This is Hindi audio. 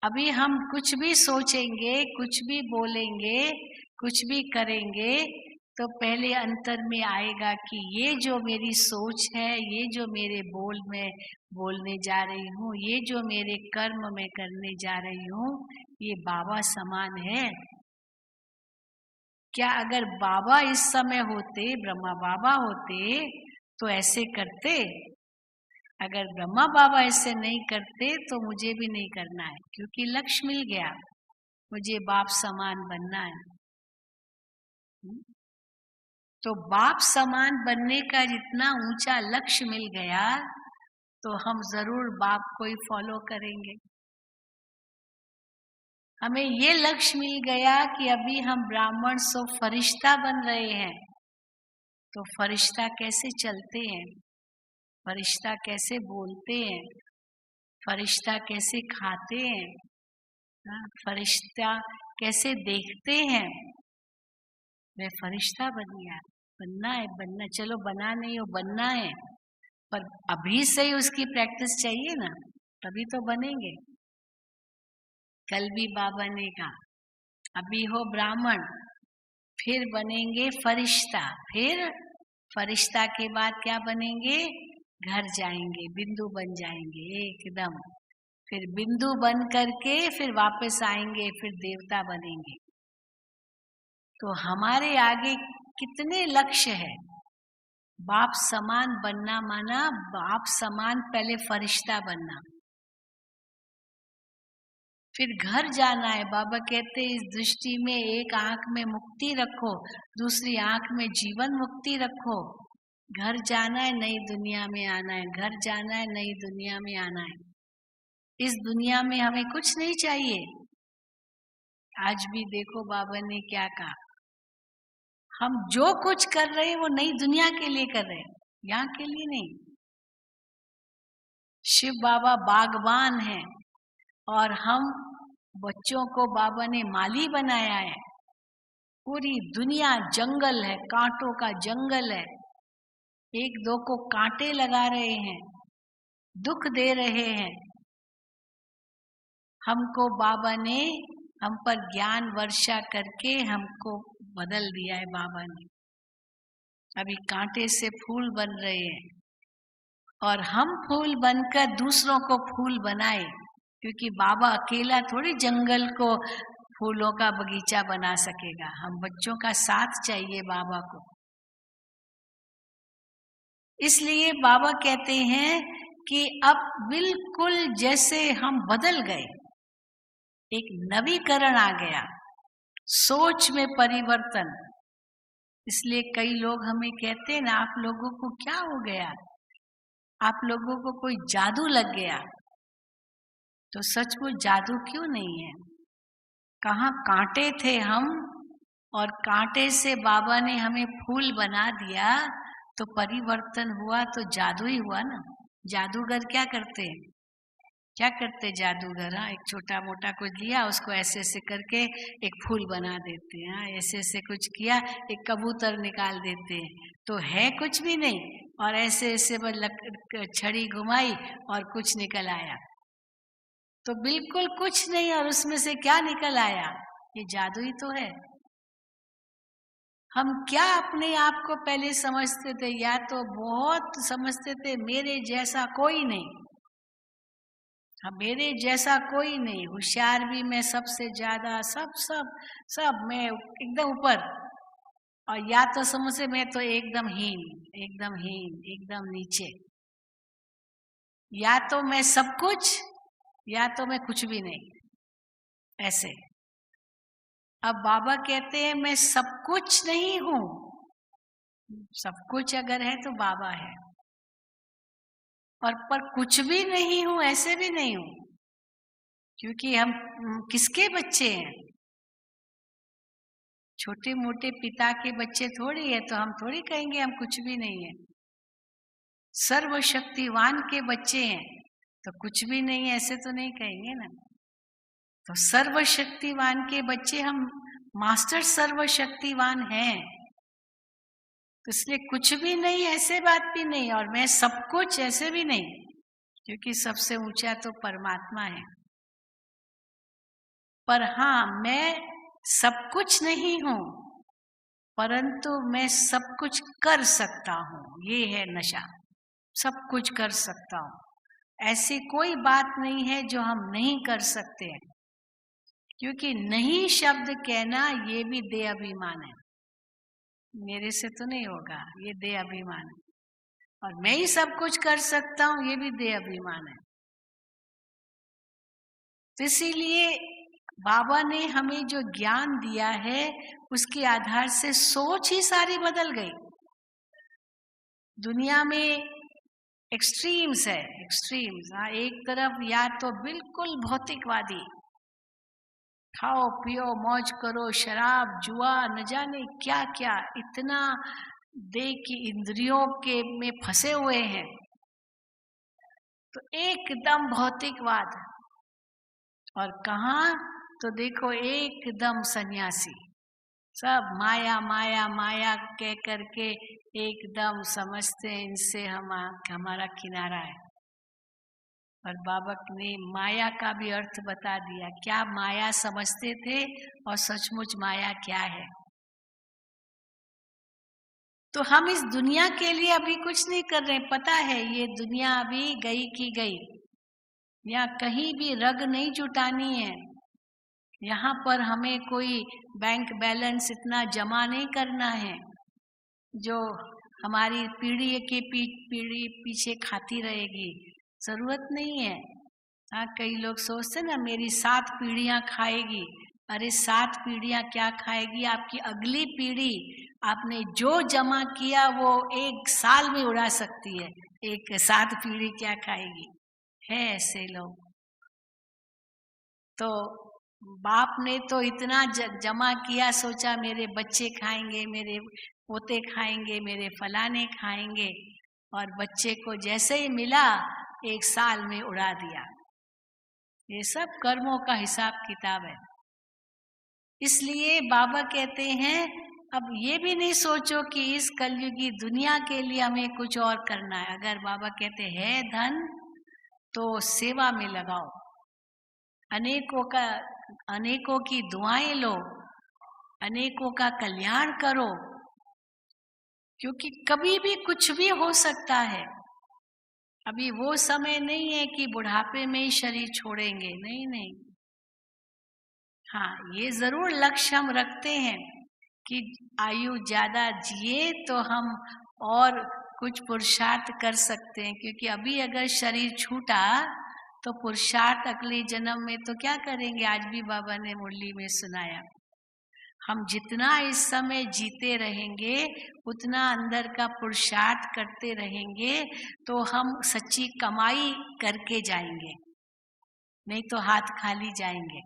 अभी हम कुछ भी सोचेंगे, कुछ भी बोलेंगे, कुछ भी करेंगे, तो पहले अंतर में आएगा कि ये जो मेरी सोच है, ये जो मेरे बोल में बोलने जा रही हूँ, ये जो मेरे कर्म में करने जा रही हूँ, ये बाबा समान है। क्या अगर बाबा इस समय होते, ब्रह्मा बाबा होते, तो ऐसे करते? अगर ब्रह्मा बाबा ऐसे नहीं करते तो मुझे भी नहीं करना है, क्योंकि लक्ष्य मिल गया, मुझे बाप समान बनना है। तो बाप समान बनने का जितना ऊंचा लक्ष्य मिल गया, तो हम जरूर बाप को ही फॉलो करेंगे। हमें ये लक्ष्य मिल गया कि अभी हम ब्राह्मण सो फरिश्ता बन रहे हैं, तो फरिश्ता कैसे चलते हैं, फरिश्ता कैसे बोलते हैं, फरिश्ता कैसे खाते हैं, फरिश्ता कैसे देखते हैं। मैं फरिश्ता बन गया, बनना, चलो बना नहीं हो, बनना है, पर अभी से ही उसकी प्रैक्टिस चाहिए ना, तभी तो बनेंगे। कल भी बाबा ने कहा अभी हो ब्राह्मण, फिर बनेंगे फरिश्ता, फिर फरिश्ता के बाद क्या बनेंगे, घर जाएंगे, बिंदु बन जाएंगे एकदम, फिर बिंदु बन करके फिर वापस आएंगे, फिर देवता बनेंगे। तो हमारे आगे कितने लक्ष्य है। बाप समान बनना माना बाप समान पहले फरिश्ता बनना, फिर घर जाना है। बाबा कहते इस दृष्टि में एक आंख में मुक्ति रखो, दूसरी आंख में जीवन मुक्ति रखो। घर जाना है, नई दुनिया में आना है, घर जाना है, नई दुनिया में आना है। इस दुनिया में हमें कुछ नहीं चाहिए। आज भी देखो बाबा ने क्या कहा, हम जो कुछ कर रहे हैं वो नई दुनिया के लिए कर रहे हैं, यहाँ के लिए नहीं। शिव बाबा बागबान है और हम बच्चों को बाबा ने माली बनाया है। पूरी दुनिया जंगल है, कांटों का जंगल है, एक दो को कांटे लगा रहे हैं, दुख दे रहे हैं। हमको बाबा ने हम पर ज्ञान वर्षा करके हमको बदल दिया है बाबा ने। अभी कांटे से फूल बन रहे हैं और हम फूल बनकर दूसरों को फूल बनाए, क्योंकि बाबा अकेला थोड़ी जंगल को फूलों का बगीचा बना सकेगा। हम बच्चों का साथ चाहिए बाबा को। इसलिए बाबा कहते हैं कि अब बिल्कुल जैसे हम बदल गए, एक नवीकरण आ गया, सोच में परिवर्तन। इसलिए कई लोग हमें कहते हैं ना, आप लोगों को क्या हो गया, आप लोगों को कोई जादू लग गया। तो सचमुच जादू क्यों नहीं है। कहाँ कांटे थे हम, और कांटे से बाबा ने हमें फूल बना दिया, तो परिवर्तन हुआ, तो जादू ही हुआ ना। जादूगर क्या करते हैं, क्या करते जादूगर, हाँ, एक छोटा मोटा कुछ लिया, उसको ऐसे ऐसे करके एक फूल बना देते हैं, हाँ, ऐसे ऐसे कुछ किया, एक कबूतर निकाल देते हैं। तो है कुछ भी नहीं, और ऐसे ऐसे छड़ी घुमाई और कुछ निकल आया। तो बिल्कुल कुछ नहीं, और उसमें से क्या निकल आया, ये जादू ही तो है। हम क्या अपने आप को पहले समझते थे, या तो बहुत समझते थे मेरे जैसा कोई नहीं, हाँ मेरे जैसा कोई नहीं, होशियार भी मैं सबसे ज्यादा, सब सब सब मैं एकदम ऊपर, और या तो समझे मैं तो एकदम हीन, एकदम हीन, एकदम नीचे, या तो मैं सब कुछ, या तो मैं कुछ भी नहीं, ऐसे। अब बाबा कहते हैं मैं सब कुछ नहीं हूं, सब कुछ अगर है तो बाबा है, और पर कुछ भी नहीं हूं ऐसे भी नहीं हूं, क्योंकि हम किसके बच्चे हैं, छोटे मोटे पिता के बच्चे थोड़ी है, तो हम थोड़ी कहेंगे हम कुछ भी नहीं है। सर्वशक्तिवान के बच्चे हैं, तो कुछ भी नहीं है ऐसे तो नहीं कहेंगे ना। तो सर्वशक्तिवान के बच्चे हम, मास्टर सर्वशक्तिवान हैं, तो इसलिए कुछ भी नहीं ऐसे बात भी नहीं, और मैं सब कुछ ऐसे भी नहीं, क्योंकि सबसे ऊंचा तो परमात्मा है। पर हाँ, मैं सब कुछ नहीं हूं, परंतु मैं सब कुछ कर सकता हूं। ये है नशा, सब कुछ कर सकता हूं। ऐसी कोई बात नहीं है जो हम नहीं कर सकते हैं, क्योंकि नहीं शब्द कहना ये भी देह अभिमान है। मेरे से तो नहीं होगा, ये देह अभिमान है। और मैं ही सब कुछ कर सकता हूं, ये भी देह अभिमान है। तो इसीलिए बाबा ने हमें जो ज्ञान दिया है, उसके आधार से सोच ही सारी बदल गई। दुनिया में एक्सट्रीम्स है, एक्सट्रीम्स। हाँ, एक तरफ या तो बिल्कुल भौतिकवादी, खाओ पियो मौज करो, शराब जुआ न जाने क्या क्या, इतना देह की इंद्रियों के में फंसे हुए हैं, तो एकदम भौतिकवाद। और कहाँ तो देखो एकदम सन्यासी, सब माया माया माया कह करके एकदम समझते हैं इनसे हमारा किनारा है। और बाबा ने माया का भी अर्थ बता दिया, क्या माया समझते थे और सचमुच माया क्या है। तो हम इस दुनिया के लिए अभी कुछ नहीं कर रहे, पता है ये दुनिया अभी गई की गई, यहाँ कहीं भी रग नहीं जुटानी है। यहाँ पर हमें कोई बैंक बैलेंस इतना जमा नहीं करना है जो हमारी पीढ़ी के पीढ़ी पीछे खाती रहेगी, जरूरत नहीं है। हाँ, कई लोग सोचते ना मेरी 7 पीढ़ियां खाएगी। अरे 7 पीढ़ियां क्या खाएगी, आपकी अगली पीढ़ी आपने जो जमा किया वो 1 साल में उड़ा सकती है। एक 7 पीढ़ी क्या खाएगी, है ऐसे लोग। तो बाप ने तो इतना जमा किया, सोचा मेरे बच्चे खाएंगे, मेरे पोते खाएंगे, मेरे फलाने खाएंगे, और बच्चे को जैसे ही मिला 1 साल में उड़ा दिया। ये सब कर्मों का हिसाब किताब है। इसलिए बाबा कहते हैं अब ये भी नहीं सोचो कि इस कलयुगी दुनिया के लिए हमें कुछ और करना है। अगर बाबा कहते हैं धन तो सेवा में लगाओ, अनेकों की दुआएं लो, अनेकों का कल्याण करो, क्योंकि कभी भी कुछ भी हो सकता है। अभी वो समय नहीं है कि बुढ़ापे में ही शरीर छोड़ेंगे, नहीं नहीं। हाँ, ये जरूर लक्ष्य हम रखते हैं कि आयु ज्यादा जिए तो हम और कुछ पुरुषार्थ कर सकते हैं, क्योंकि अभी अगर शरीर छूटा तो पुरुषार्थ अगले जन्म में तो क्या करेंगे। आज भी बाबा ने मुरली में सुनाया, हम जितना इस समय जीते रहेंगे उतना अंदर का पुरुषार्थ करते रहेंगे तो हम सच्ची कमाई करके जाएंगे, नहीं तो हाथ खाली जाएंगे।